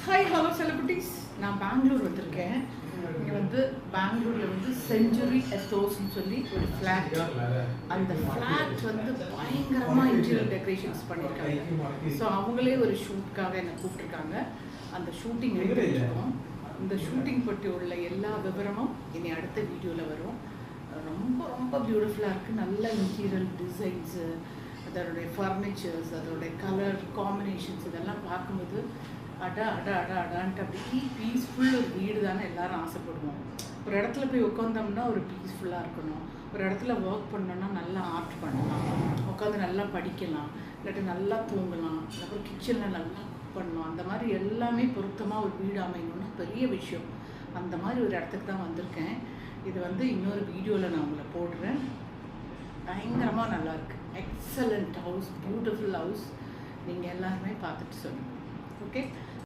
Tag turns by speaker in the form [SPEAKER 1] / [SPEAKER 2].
[SPEAKER 1] Hi hello celebrities. நான் பெங்களூர் வந்திருக்கேன். இங்கே வந்து பெங்களூரில் வந்து செஞ்சுரி எத்தோஸ்ன்னு சொல்லி ஒரு ஃப்ளாட். அந்த ஃப்ளாட் வந்து பயங்கரமாக இன்டீரியர் டெக்கரேஷன்ஸ் பண்ணியிருக்காங்க. ஸோ அவங்களே ஒரு ஷூட்காக என்னை கூப்பிட்ருக்காங்க. அந்த ஷூட்டிங் எடுத்துருக்கோம். இந்த ஷூட்டிங் பற்றி உள்ள எல்லா விவரமும் இனி அடுத்த வீடியோவில் வரும். ரொம்ப ரொம்ப பியூட்டிஃபுல்லாக இருக்குது. நல்ல இன்டீரியர் டிசைன்ஸு, அதோடைய ஃபர்னிச்சர்ஸ், அதோடைய கலர் காம்பினேஷன்ஸ் இதெல்லாம் பார்க்கும்போது அடான்ட்டு அப்படி பீஸ்ஃபுல் ஒரு வீடு தானே எல்லோரும் ஆசைப்படுவோம். ஒரு இடத்துல போய் உட்காந்தோம்னா ஒரு பீஸ்ஃபுல்லாக இருக்கணும். ஒரு இடத்துல ஒர்க் பண்ணோன்னா நல்லா ஆர்ட் பண்ணலாம், உட்காந்து நல்லா படிக்கலாம், இல்லாட்டி நல்லா தூங்கலாம், அப்புறம் கிச்சனில் நல்லா குக் பண்ணலாம். அந்த மாதிரி எல்லாமே பொருத்தமாக ஒரு வீடு அமையணும்னா பெரிய விஷயம். அந்த மாதிரி ஒரு இடத்துக்கு தான் வந்திருக்கேன். இது வந்து இன்னொரு வீடியோவில் நான் உங்களை போடுறேன். பயங்கரமாக நல்லாயிருக்கு. Excellent house, beautiful house. நீங்கள் எல்லாருமே பார்த்துட்டு சொல்லுங்கள். ஓகே.